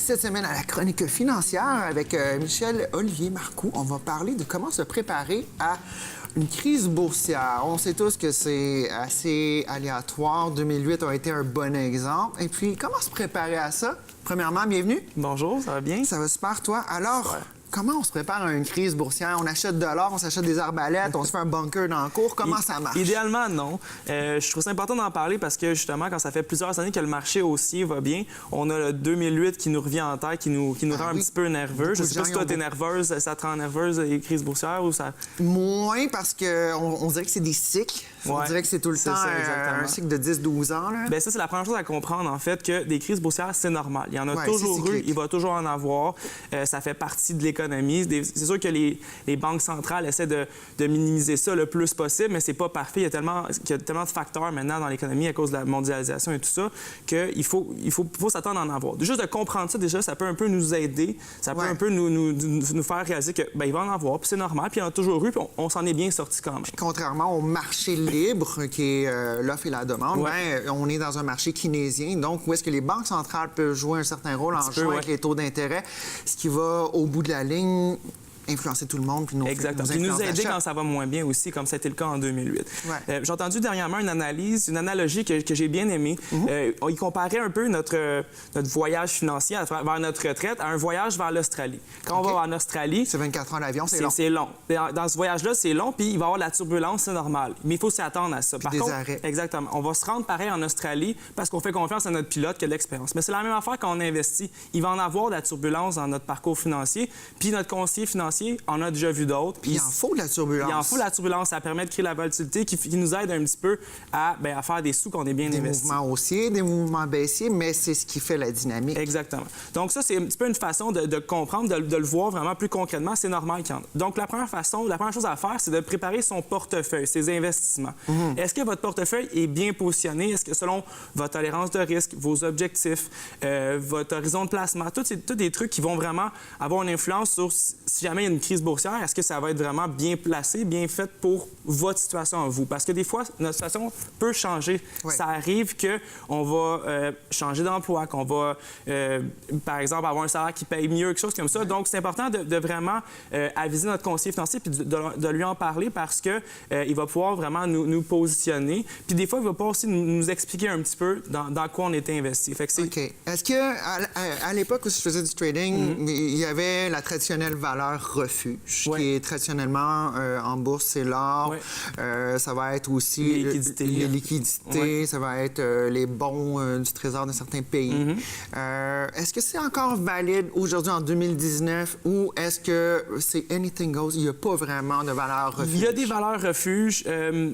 Cette semaine, à la chronique financière, avec Michel-Olivier Marcoux, on va parler de comment se préparer à une crise boursière. On sait tous que c'est assez aléatoire. 2008 a été un bon exemple. Et puis, comment se préparer à ça? Premièrement, bienvenue. Bonjour, ça va bien? Ça va super, toi. Alors, comment on se prépare à une crise boursière? On achète de l'or, on s'achète des arbalètes, on se fait un bunker dans le cours. Comment ça marche? Idéalement, non. Je trouve ça important d'en parler parce que, justement, quand ça fait plusieurs années que le marché haussier va bien, on a le 2008 qui nous revient en tête, qui nous rend un petit peu nerveux. Je sais pas si toi, t'es nerveuse, ça te rend nerveuse, les crises boursières, ou ça... Moins, parce qu'on dirait que c'est des cycles. On dirait que c'est tout le temps un cycle de 10-12 ans. Là. Bien, ça, c'est la première chose à comprendre, en fait, que des crises boursières, c'est normal. Il y en a toujours eu, il va toujours en avoir. Ça fait partie de l'économie. C'est sûr que les banques centrales essaient de minimiser ça le plus possible, mais c'est pas parfait. Il y a tellement de facteurs maintenant dans l'économie à cause de la mondialisation et tout ça qu'il faut s'attendre à en avoir. Juste de comprendre ça, déjà, ça peut un peu nous aider. Ça peut un peu nous faire réaliser que il va en avoir, puis c'est normal, puis il y en a toujours eu, puis on s'en est bien sorti quand même. Contrairement au marché libre, qui est l'offre et la demande, on est dans un marché keynésien, donc où est-ce que les banques centrales peuvent jouer un certain rôle en jouant avec les taux d'intérêt, ce qui va, au bout de la ligne, influencer tout le monde. Puis exactement. Puis nous aider quand ça va moins bien aussi, comme ça a été le cas en 2008. J'ai entendu dernièrement une analogie que j'ai bien aimée. Il comparait un peu notre voyage financier vers notre retraite à un voyage vers l'Australie. Quand on va en Australie... C'est 24 heures d'avion, c'est long. C'est long. Dans ce voyage-là, c'est long, puis il va y avoir de la turbulence, c'est normal. Mais il faut s'y attendre à ça. Par contre, arrêts. Exactement. On va se rendre pareil en Australie parce qu'on fait confiance à notre pilote qui a de l'expérience. Mais c'est la même affaire quand on investit. Il va en avoir de la turbulence dans notre parcours financier, puis notre conseiller financier on a déjà vu d'autres. Il en faut de la turbulence. Il en faut de la turbulence. Ça permet de créer la volatilité qui nous aide un petit peu à faire des sous qu'on est bien investis. Des mouvements haussiers, des mouvements baissiers, mais c'est ce qui fait la dynamique. Exactement. Donc ça, c'est un petit peu une façon de comprendre, de le voir vraiment plus concrètement. C'est normal qu'il y en a. Donc la première chose à faire, c'est de préparer son portefeuille, ses investissements. Est-ce que votre portefeuille est bien positionné? Est-ce que selon votre tolérance de risque, vos objectifs, votre horizon de placement, tous des trucs qui vont vraiment avoir une influence sur si jamais il y a une crise boursière, est-ce que ça va être vraiment bien placé, bien fait pour votre situation à vous? Parce que des fois, notre situation peut changer. Ça arrive qu'on va changer d'emploi, qu'on va, par exemple, avoir un salaire qui paye mieux, quelque chose comme ça. Donc, c'est important de vraiment aviser notre conseiller financier puis de lui en parler parce que il va pouvoir vraiment nous positionner. Puis des fois, il va pouvoir aussi nous expliquer un petit peu dans quoi on était investi. Fait que c'est... OK. Est-ce qu'à l'époque où je faisais du trading, il y avait la traditionnelle valeur refuge, qui est traditionnellement en bourse, c'est l'or. Ça va être aussi les liquidités, ça va être les bons du Trésor de certains pays. Est-ce que c'est encore valide aujourd'hui en 2019 ou est-ce que c'est anything goes? Il n'y a pas vraiment de valeur refuge? Il y a des valeurs refuges.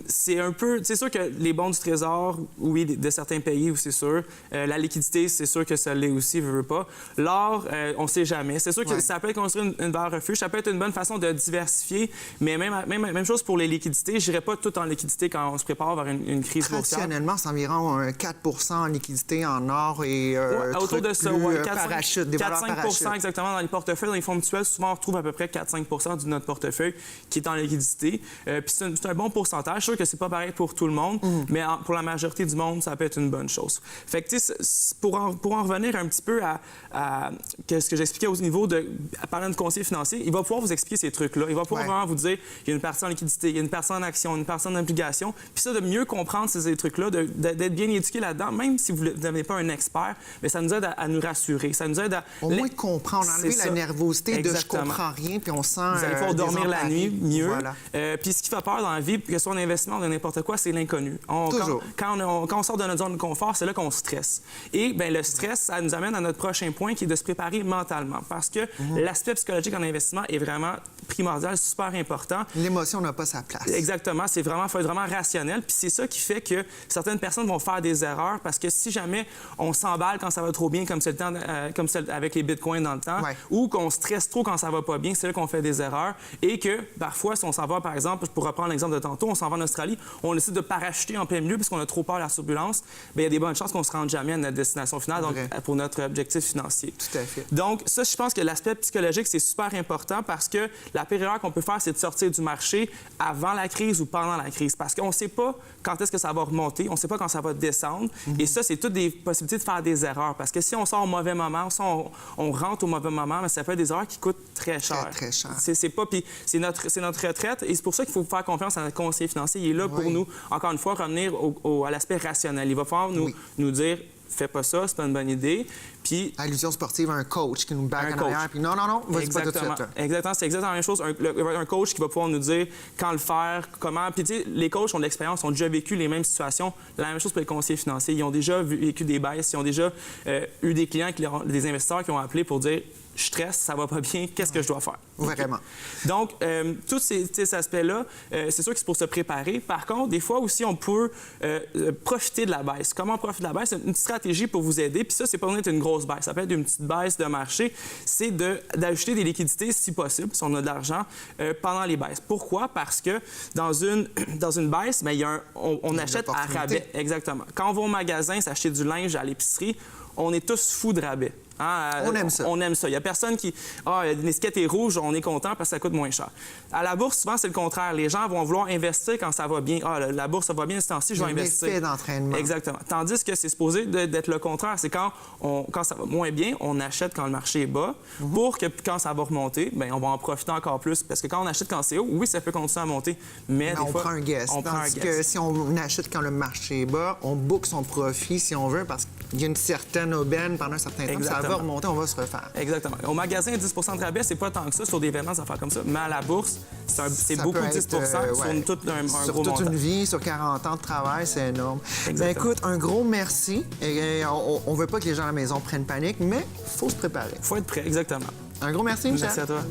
C'est sûr que les bons du Trésor, oui, de certains pays, c'est sûr. La liquidité, c'est sûr que ça l'est aussi, veut pas. L'or, on ne sait jamais. C'est sûr que ça peut être construit une valeur refuge. Ça peut être une bonne façon de diversifier, mais même chose pour les liquidités. Je n'irai pas tout en liquidité quand on se prépare vers une crise boursière. Traditionnellement, c'est environ 4 en liquidité en or et autour de ça, parachute, des valeurs 4-5 exactement dans les portefeuilles. Dans les fonds mutuels, souvent, on retrouve à peu près 4-5 de notre portefeuille qui est en liquidité. Puis c'est un bon pourcentage. Je suis sûr que c'est pas pareil pour tout le monde, mais pour la majorité du monde, ça peut être une bonne chose. Fait que, tu sais, pour en revenir un petit peu à ce que j'expliquais au niveau de parlant de conseiller financier, il va pouvoir vous expliquer ces trucs-là. Il va pouvoir vraiment vous dire il y a une partie en liquidité, il y a une partie en action, une partie en obligation. Puis ça, de mieux comprendre ces trucs-là, d'être bien éduqué là-dedans, même si vous n'êtes pas un expert, mais ça nous aide à nous rassurer. Ça nous aide à... Au moins comprendre, enlever la nervosité de « je comprends rien » puis on sent... Vous allez pouvoir dormir la nuit mieux. Voilà. Puis ce qui fait peur dans la vie, que ce soit en investissement ou n'importe quoi, c'est l'inconnu. Toujours. Quand on sort de notre zone de confort, c'est là qu'on stresse. Et bien, le stress, ça nous amène à notre prochain point qui est de se préparer mentalement. Parce que l'aspect psychologique en investissement est vraiment primordial, super important. L'émotion n'a pas sa place. Exactement. Faut être vraiment rationnel. Puis c'est ça qui fait que certaines personnes vont faire des erreurs parce que si jamais on s'emballe quand ça va trop bien, comme c'est le temps, avec les bitcoins dans le temps, ou qu'on stresse trop quand ça va pas bien, c'est là qu'on fait des erreurs. Et que parfois, si on s'en va, par exemple, pour reprendre l'exemple de tantôt, on s'en va en Australie, on décide de parachuter en plein milieu parce qu'on a trop peur de la turbulence, bien, il y a des bonnes chances qu'on se rende jamais à notre destination finale, donc pour notre objectif financier. Tout à fait. Donc, ça, je pense que l'aspect psychologique, c'est super important. important parce que la pire erreur qu'on peut faire, c'est de sortir du marché avant la crise ou pendant la crise. Parce qu'on ne sait pas quand est-ce que ça va remonter, on ne sait pas quand ça va descendre. Et ça, c'est toutes des possibilités de faire des erreurs. Parce que si on sort au mauvais moment, si on rentre au mauvais moment, mais ça peut être des erreurs qui coûtent très cher. Très cher. Puis c'est notre retraite. Et c'est pour ça qu'il faut faire confiance à notre conseiller financier. Il est là pour nous, encore une fois, revenir à l'aspect rationnel. Il va falloir nous dire... Fais pas ça, c'est pas une bonne idée. Puis allusion sportive, un coach qui nous back en arrière, puis non, vas-y pas tout de suite. Exactement, c'est exactement la même chose. Un coach qui va pouvoir nous dire quand le faire, comment. Puis tu sais, les coachs ont de l'expérience, ont déjà vécu les mêmes situations. La même chose pour les conseillers financiers. Ils ont déjà vécu des baisses, ils ont déjà eu des clients, des investisseurs qui ont appelé pour dire je stresse, ça va pas bien, qu'est-ce que je dois faire? Vraiment. Donc, tous ces aspects-là, c'est sûr que c'est pour se préparer. Par contre, des fois aussi, on peut profiter de la baisse. Comment profiter de la baisse? C'est une stratégie pour vous aider. Puis ça, c'est pas être une grosse baisse. Ça peut être une petite baisse de marché. C'est d'ajouter des liquidités, si possible, si on a de l'argent, pendant les baisses. Pourquoi? Parce que dans une baisse, bien, on achète à rabais. Exactement. Quand on va au magasin s'acheter du linge à l'épicerie, on est tous fous de rabais. On aime ça. On aime ça. Il n'y a personne qui... l'étiquette est rouge, on est content parce que ça coûte moins cher. À la bourse, souvent, c'est le contraire. Les gens vont vouloir investir quand ça va bien. La bourse, ça va bien ce temps-ci, je vais investir. L'effet d'entraînement. Exactement. Tandis que c'est supposé d'être le contraire. C'est quand ça va moins bien, on achète quand le marché est bas pour que quand ça va remonter, bien, on va en profiter encore plus. Parce que quand on achète quand c'est haut, oui, ça peut continuer à monter, mais des fois... On prend un guess. Tandis que si on achète quand le marché est bas, on book son profit, si on veut, parce qu'il y a une certaine aubaine pendant un certain temps. Ça va remonter, on va se refaire. Exactement. Au magasin, 10 de rabais, c'est pas tant que ça sur des vêtements, des affaires comme ça. Mais à la bourse, c'est beaucoup 10 sur sur toute une vie, sur 40 ans de travail, c'est énorme. Ben, écoute, un gros merci. Et on veut pas que les gens à la maison prennent panique, mais il faut se préparer. Il faut être prêt, exactement. Un gros merci, Michel. Merci à toi.